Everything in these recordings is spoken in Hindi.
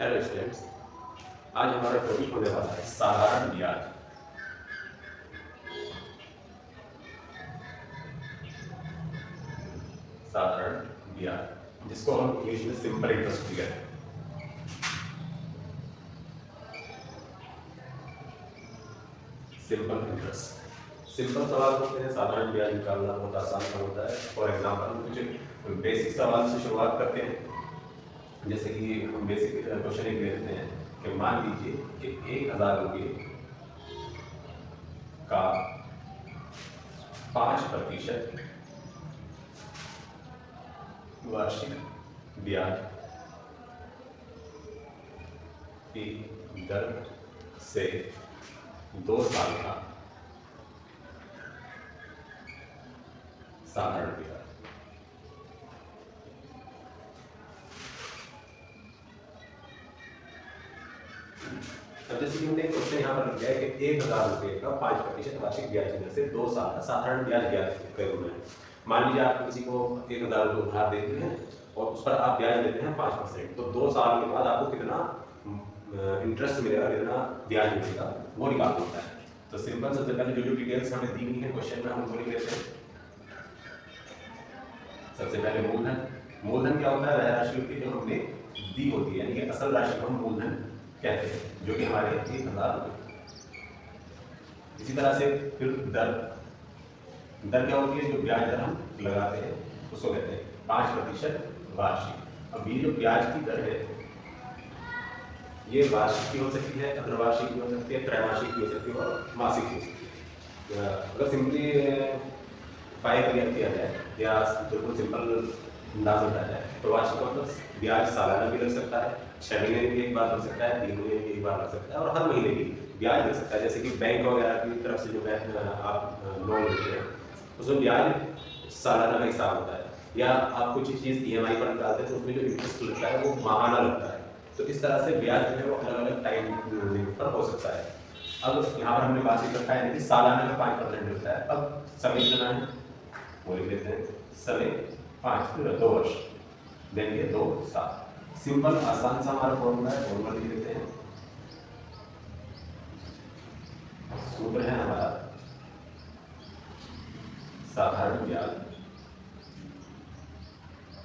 हेलो स्टूडेंट्स, आज हमारा टॉपिक होने वाला है साधारण ब्याज। साधारण ब्याज जिसको हम इंग्लिश में सिंपल इंटरेस्ट भी कहते हैं। सिंपल इंटरेस्ट, सिंपल सवाल होते हैं, साधारण ब्याज निकालना बहुत आसान काम होता है। फॉर एग्जांपल हम कुछ बेसिक सवाल से शुरुआत करते हैं। जैसे कि हम बेसिक क्वेश्चन एक लेते हैं कि मान लीजिए कि 1000 रुपये का 5% वार्षिक ब्याज की दर से 2 साल का साधारण ब्याज। अब जैसे कि हमने क्वेश्चन यहाँ पर लिखा है कि 1000 रुपये का 5% वार्षिक ब्याज की दर से 2 साल का साधारण ब्याज ज्ञात करो। मान लीजिए आप किसी को 1000 रुपये उधार देते हैं और उस पर आप ब्याज देते हैं 5%, तो 2 साल के बाद आपको कितना इंटरेस्ट मिलेगा, कितना ब्याज मिलेगा, वो निकालना होता है। तो सिंपल सबसे पहले जो डिटेल्स हमें दी गई है क्वेश्चन में हम वो लिख लेते हैं। सबसे पहले मूलधन। मूलधन क्या होता है? वह राशि जो हमने दी होती है, यानी कि असल राशि को हम मूलधन कहते हैं, जो कि हमारे 1000 रुपये। इसी तरह से फिर दर। दर क्या होती है? जो ब्याज दर हम लगाते हैं उसको कहते हैं 5% वार्षिक। अब ये जो ब्याज की दर है ये वार्षिक भी हो सकती है, अर्धवार्षिक भी हो सकती है, त्रैमासिक भी हो सकती है और मासिक भी हो सकती है। अगर सिंपली फाइव क्लियर किया जाए या बिल्कुल सिंपल अंदाज होता है तो वार्षिक मतलब ब्याज सालाना भी लग सकता है, 6 महीने में भी एक बार लग सकता है, 3 महीने में एक बार लग सकता है और हर महीने भी ब्याज लग सकता है। जैसे कि बैंक वगैरह की तरफ से जो आप लोन लेते हैं उसमें ब्याज सालाना का हिसाब होता है, या आप कुछ चीज़ EMI पर निकालते हैं तो उसमें जो इंटरेस्ट लगता है वो माहाना लगता है। तो इस तरह से ब्याज जो है वो अलग अलग टाइम पर हो सकता है। अब यहाँ पर हमने वार्षिक रखा है, यानी कि सालाना का 5% होता है। अब समय कितना है वो लिख लेते हैं, समय 2 वर्ष, देंगे 2 साल। सिंपल आसान सा हमारा फॉर्मूला है, फॉर्मूला लिख लेते हैं। सूत्र है हमारा साधारण ब्याज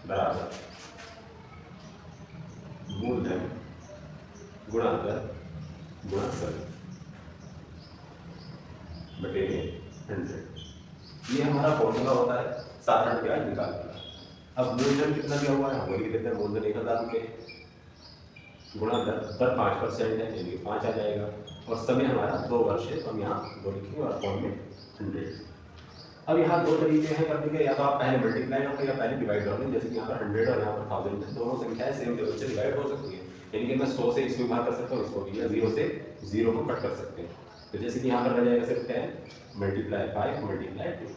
बराबर मूलधन गुणा दर गुणा समय बटेले 100। ये हमारा फॉर्मूला होता है साधारण ब्याज निकालने का। अब मूलधन कितना दिया हुआ है वो लिख देते हैं, मूलधन 1000 रुपये गुणा दर 5% है, यानी 5 आ जाएगा, और समय हमारा 2 वर्ष है तो हम यहाँ 2 लिखेंगे और फॉर्म में 100। अब यहाँ 2 तरीके हैं करने के, या तो आप पहले मल्टीप्लाई करोगे या पहले डिवाइड करोगे। जैसे कि यहाँ पर 100 और यहाँ पर 1000 है, दोनों संख्याएं सेम लेवल से डिवाइड हो सकती है, यानी कि मैं 100 से इसमें भाग कर सकता हूँ, इसको भी, या 0 से 0 को कट कर सकते हैं। तो जैसे कि यहाँ पर रह जाएगा सिर्फ 10 मल्टीप्लाई 5 मल्टीप्लाई 2,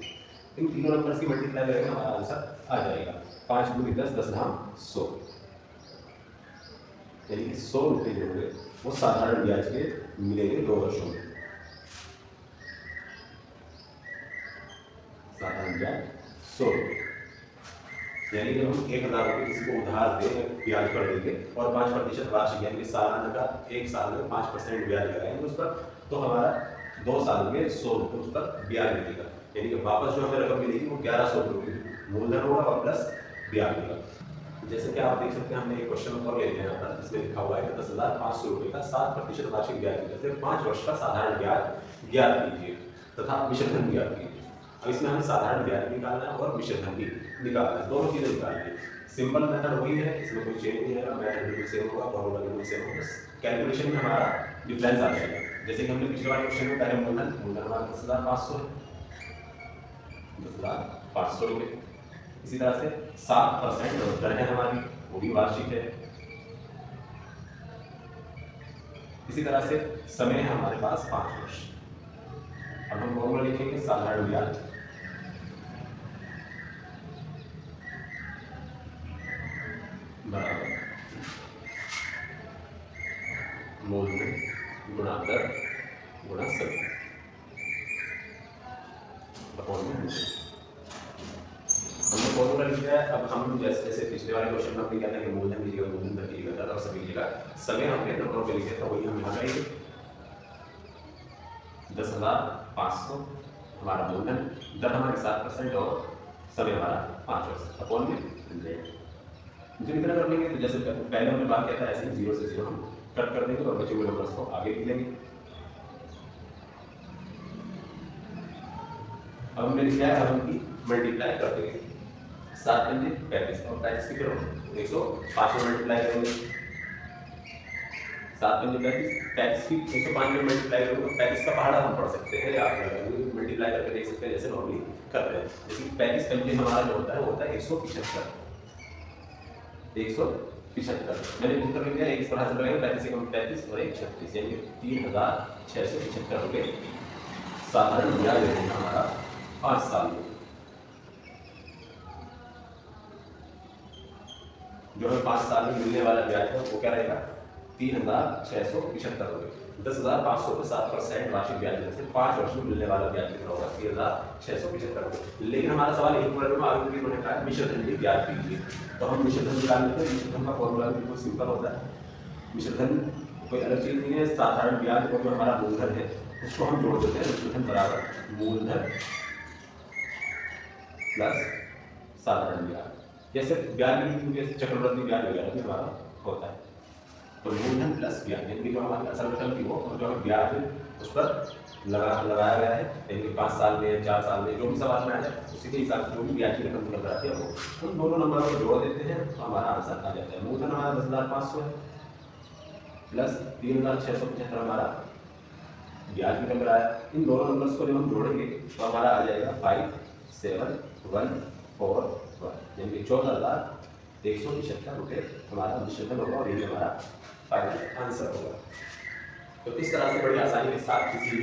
इन तीनों नंबर्स की मल्टीप्लाई करेंगे हमारा आंसर आ जाएगा 5 दूनी 10, 10 धाम 100, यानी कि 100 रुपये जो होंगे वो साधारण ब्याज के मिलेंगे 2 वर्षों में। साधारण ब्याज 100 रुपये, यानी कि हम 1000 रुपये किसी को उधार दें ब्याज पर देंगे और 5% वार्षिक, यानी कि सालाना का 1 साल में 5% ब्याज लगाएंगे उस पर, तो हमारा 2 साल में 100 रुपये उस पर ब्याज मिलेगा, यानी कि वापस जो हमें रकम मिलेगी वो 1100 रुपये मूलधन होगा और प्लस ब्याज मिलेगा। जैसे कि आप देख सकते हैं, हमने एक क्वेश्चन और ले लिया यहाँ पर, इसमें लिखा हुआ है कि 10,500 रुपये का 7% वार्षिक ब्याज की दर से 5 वर्ष का साधारण ब्याज ज्ञात कीजिए तथा मिश्र धन ज्ञात कीजिए। अब इसमें हमें साधारण ब्याज निकालना है और मिश्र धन भी निकालना है, दोनों चीजें निकालनी है। सिंपल मेथड वही है, इसमें कोई चेंज नहीं है, मेथड बिल्कुल सेम होगा, फॉर्मूला बिल्कुल सेम होगा, कैलकुलेशन में हमारा डिफरेंस आ जाएगा। जैसे कि हमने पिछले वाले क्वेश्चन में पहले मूलधन हमारा 10,500 है, 10,500 रुपये। इसी तरह से 7% दर है हमारी, वो भी वार्षिक है। इसी तरह से समय है हमारे पास 5 वर्ष। अब हम फॉर्मूला लिखेंगे साधारण ब्याज बराबर मूलधन गुणा दर गुणा समय अपॉन में 100। हमने फॉर्मूला लिख दिया है। अब हम जैसे जैसे पिछले वाले क्वेश्चन में हमने क्या था कि मूलधन की जगह मूलधन की जगह और सभी जगह समय हमने नंबरों पे लिखे थे, वही हम यहाँ करेंगे। 10,500 हमारा मूलधन, दर हमारे 7% और समय हमारा 5% अपॉन में 100 जो इतना कर लेंगे। तो जैसे पहले हमने बात किया था ऐसे ही 0 से 0 हम कट कर देंगे और बचे हुए नंबर्स को आगे लिख लेंगे। अब हमने लिखा है, अब हम मल्टीप्लाई कर देंगे। 7 पंजे 35 और 35 की तरफ 105 में मल्टीप्लाई करेंगे। 7 पंजे 35 की 105 में मल्टीप्लाई करोगे तो 35 का पहाड़ा हम पढ़ सकते हैं, आप मल्टीप्लाई करके देख सकते हैं जैसे नॉर्मली करते हैं। लेकिन 35 पंजे हमारा जो होता है वो होता है 175। 175 मैंने उत्तर लिख दिया। एक तरह से लगाएंगे 35 से कम 35 और 1 36 यानी 3,675 रुपये साधारण ब्याज देना हमारा 5 साल में। जो हमें 5 साल में मिलने वाला ब्याज है वो क्या रहेगा? 3,675 रुपये। 10,500 पे 7% वार्षिक ब्याज देने से 5 वर्ष में मिलने वाला ब्याज कितना होगा? 3,675 रुपये। लेकिन हमारा सवाल एक वर्ग में आगे भी उन्होंने कहा मिश्रधन की ब्याज दीजिए, तो हम मिश्रधन निकाल लेते हैं। मिश्रधन का फॉर्मूला बिल्कुल सिंपल होता है। मिश्रधन कोई अलग चीज नहीं है, साधारण ब्याज और जो हमारा मूलधन है उसको हम जोड़ देते हैं। मिश्रधन बराबर मूलधन प्लस साधारण ब्याज। जैसे ब्याज भी चक्रवृद्धि ब्याज वगैरह भी हमारा होता है। तो मूलधन प्लस ब्याज यानी कि जो हमारी असल रकम की हो और जो हमें ब्याज है उस पर लगाया गया है, यानी कि 5 साल में 4 साल में जो भी सवाल में आ जाए उसी के हिसाब से जो भी ब्याज की रकम की नंबर आती है वो उन दोनों नंबरों को जोड़ देते हैं तो हमारा आंसर आ जाता है। मूलधन हमारा 10,500 है प्लस 3,675 हमारा ब्याज की नंबर आया। इन दोनों नंबर्स को जब हम जोड़ेंगे तो हमारा आ जाएगा 5,7,1,4,1 यानी कि 14,175 रुपये हमारा मिश्रधन होगा और ये हमारा फाइनल आंसर होगा। तो इस तरह से बड़ी आसानी के साथ किसी भी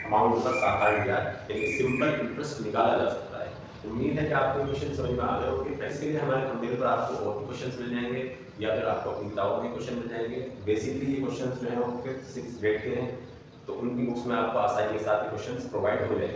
अमाउंट पर साधारण ब्याज यानी सिंपल इंटरेस्ट निकाला जा सकता है। उम्मीद है कि आपको क्वेश्चन समझ में आ गए होंगे। इसके लिए हमारे थंबनेल पर आपको और भी क्वेश्चन मिल जाएंगे या फिर आपको अपनी किताबों में क्वेश्चन मिल जाएंगे। बेसिकली ये क्वेश्चन जो है वो 5th 6th ग्रेड के हैं, तो उनकी बुक्स में आपको आसानी के साथ क्वेश्चन प्रोवाइड हो जाएंगे।